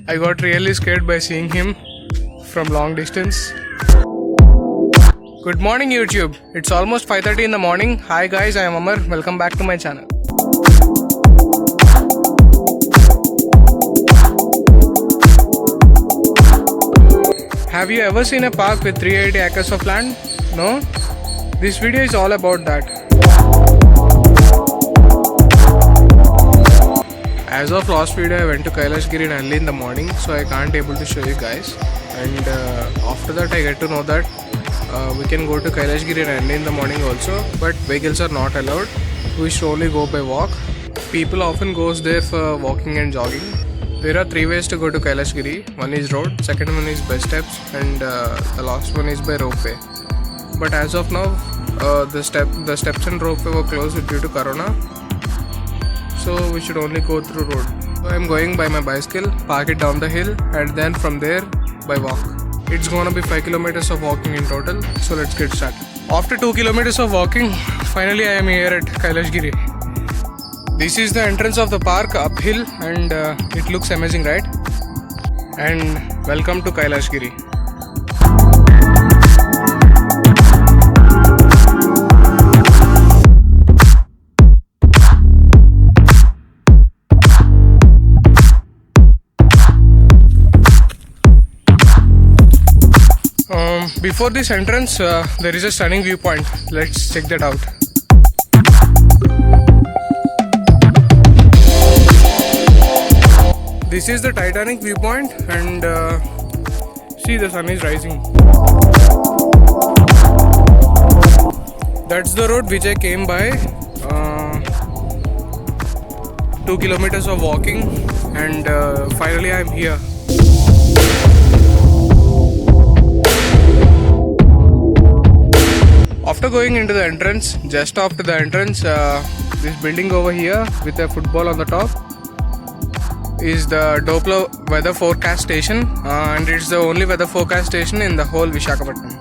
I got really scared by seeing him from long distance. Good morning YouTube. It's almost 5:30 in the morning. Hi guys, I am Amar. Welcome back to my channel. Have you ever seen a park with 380 acres of land? No? This video is all about that. As of last video, I went to Kailash Giri early in the morning, so I can't able to show you guys. And after that, I get to know that we can go to Kailash Giri early in the morning also, but vehicles are not allowed. We should only go by walk. People often goes there for walking and jogging. There are 3 ways to go to Kailash Giri. One is road, second one is by steps, and the last one is by ropeway. But as of now, the steps and ropeway were closed due to Corona. So we should only go through road. So I'm going by my bicycle, park it down the hill, and then from there by walk. It's gonna be 5 kilometers of walking in total. So let's get started. After 2 kilometers of walking, finally I am here at Kailash Giri. This is the entrance of the park uphill, and it looks amazing, right? And welcome to Kailash Giri. Before this entrance, there is a stunning viewpoint. Let's check that out. This is the Titanic viewpoint, and see, the sun is rising. That's the road which I came by. 2 kilometers of walking, and finally I am here. After going into the entrance, just after the entrance, this building over here with a football on the top is the Doplo weather forecast station, and it's the only weather forecast station in the whole Visakhapatnam.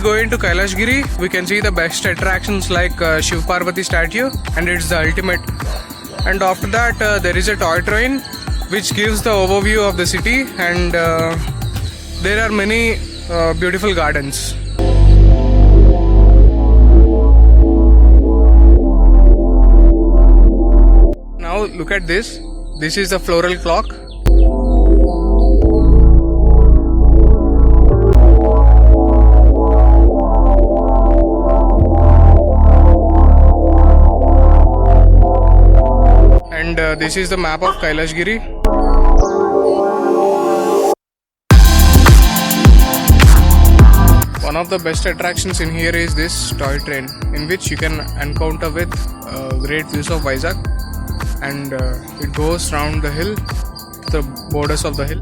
Go into Kailash Giri, we can see the best attractions like Shiv Parvati statue, and it's the ultimate. And after that, there is a toy train which gives the overview of the city, and there are many beautiful gardens. Now look at this. This is the floral clock. And this is the map of Kailash Giri. One of the best attractions in here is this toy train, in which you can encounter with great views of Vizag, and it goes round the hill, the borders of the hill.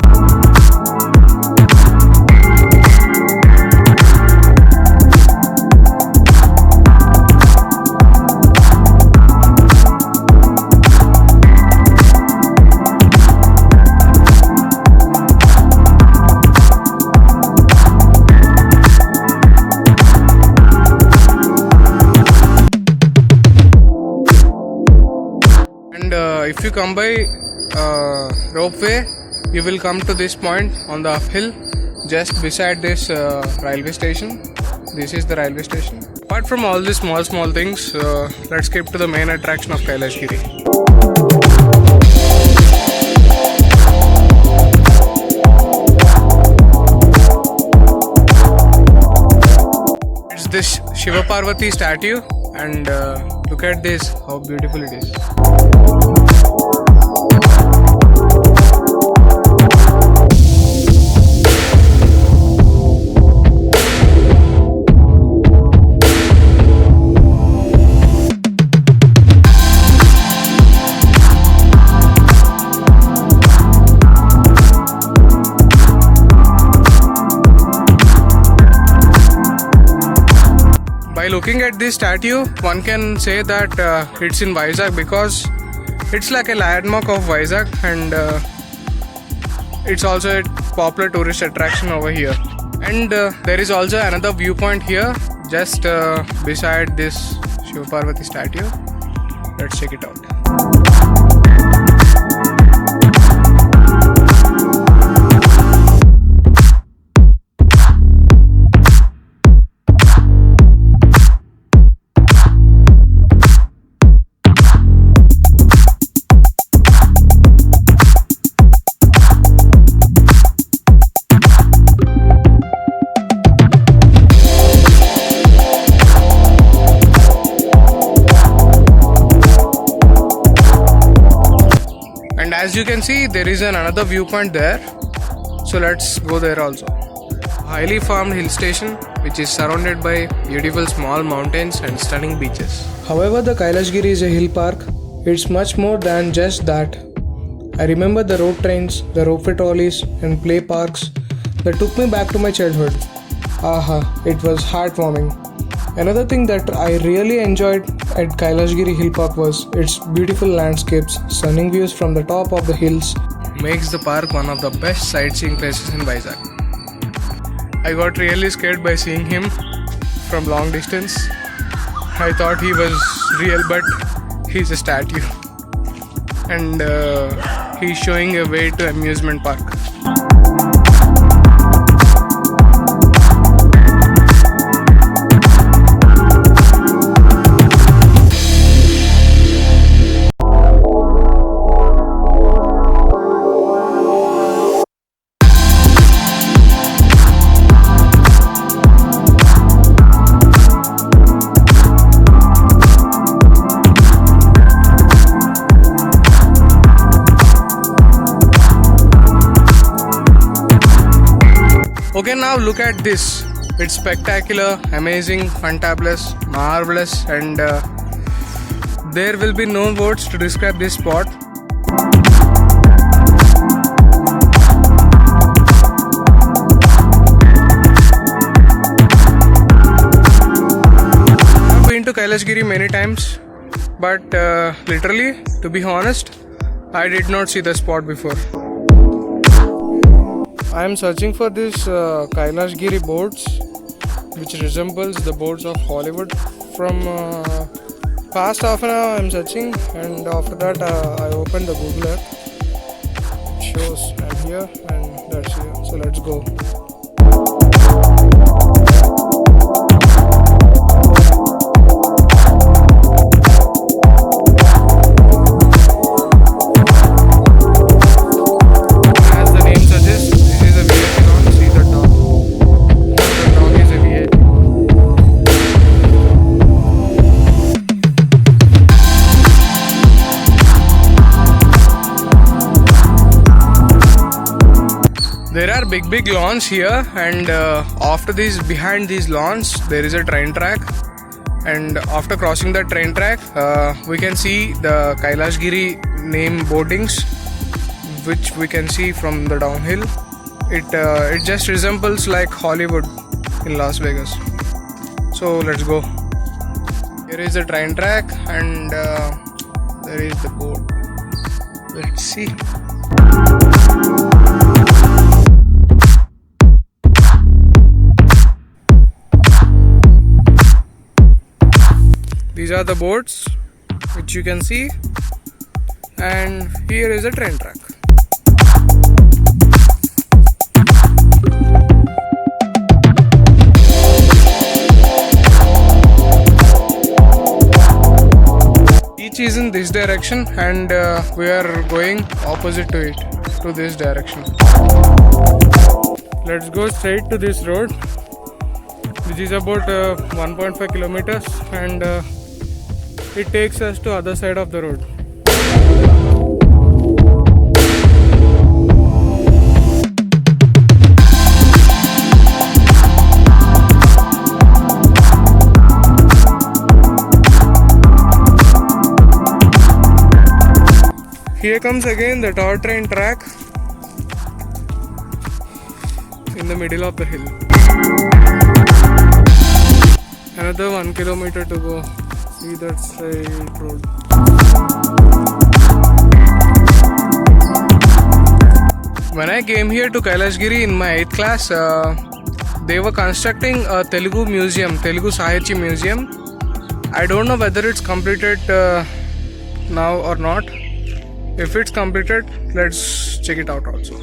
If you come by ropeway, you will come to this point on the uphill, just beside this railway station. This is the railway station. Apart from all these small things, let's skip to the main attraction of Kailash Giri. It's this Shiva Parvati statue, and look at this, how beautiful it is. By looking at this statue, one can say that it's in Vizag, because it's like a landmark of Vizag, and it's also popular tourist attraction over here. And there is also another viewpoint here just beside this Shiva Parvati statue. Let's check it out. And as you can see, there is another viewpoint there, so let's go there also. Highly farmed hill station which is surrounded by beautiful small mountains and stunning beaches. However, the Kailashgiri is a hill park. It's much more than just that. I remember the road trains, the ropeway trolleys and play parks that took me back to my childhood. Aha, it was heartwarming. Another thing that I really enjoyed at Kailashgiri Hill Park was its beautiful landscapes, stunning views from the top of the hills. Makes the park one of the best sightseeing places in Vizag. I got really scared by seeing him from long distance. I thought he was real, but he's a statue. And he's showing a way to amusement park. Okay, now look at this. It's spectacular, amazing, fantabulous, marvelous, and there will be no words to describe this spot. I've been to Kailashgiri many times, but literally, to be honest, I did not see the spot before. I am searching for this Kailashgiri boards, which resembles the boards of Hollywood. From past half an hour I am searching, and after that I opened the Google app. It shows I'm here and that's here. So let's go. There are big lawns here, and after these, behind these lawns, there is a train track. And after crossing the train track, we can see the Kailashgiri name boardings, which we can see from the downhill. It just resembles like Hollywood in Las Vegas. So let's go. Here is the train track, and there is the board. Let's see. These are the boards which you can see, and here is a train track. Each is in this direction, and we are going opposite to it, to this direction. Let's go straight to this road, which is about 1.5 kilometers, and it takes us to other side of the road. Here comes again the toy train track in the middle of the hill. Another 1 kilometer to go. See that straight road. When I came here to Kailashgiri in my 8th class, they were constructing a Telugu museum, Telugu Sahitya Museum. I don't know whether it's completed now or not. If it's completed, let's check it out also.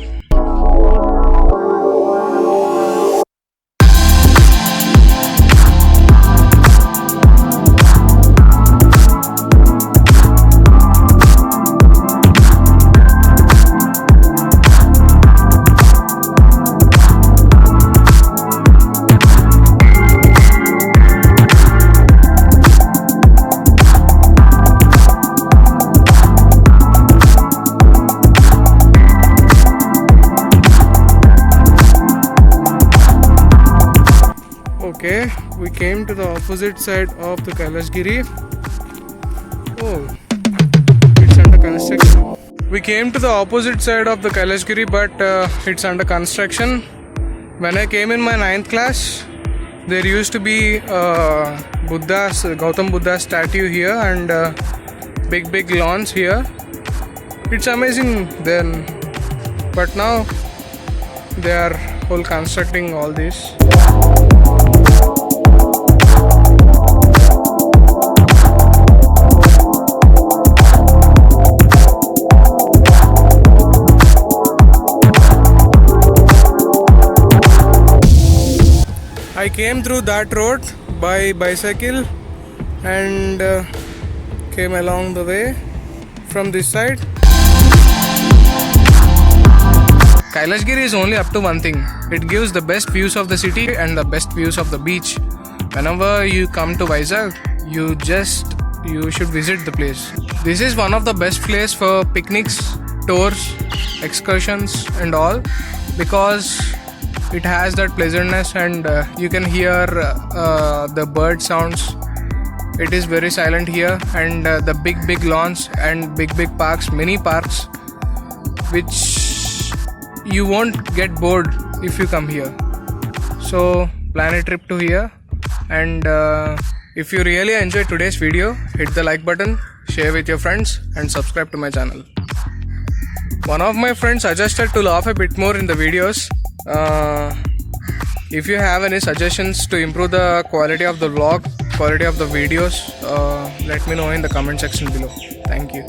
Okay, we came to the opposite side of the Kailashgiri. Oh, it's under construction. We came to the opposite side of the Kailashgiri, but it's under construction. When I came in my 9th class, there used to be Gautam Buddha statue here and big lawns here. It's amazing then, but now they are whole constructing all this. I came through that road by bicycle and came along the way from this side. Kailashgiri is only up to one thing. It gives the best views of the city and the best views of the beach. Whenever you come to Vizag, you should visit the place. This is one of the best place for picnics, tours, excursions and all, because it has that pleasantness and you can hear the bird sounds. It is very silent here, and the big lawns and big parks, mini parks, which you won't get bored if you come here. So plan a trip to here, and if you really enjoyed today's video, hit the like button, share with your friends and subscribe to my channel. One of my friends suggested to laugh a bit more in the videos. If you have any suggestions to improve the quality of the vlog, quality of the videos, let me know in the comment section below. Thank you.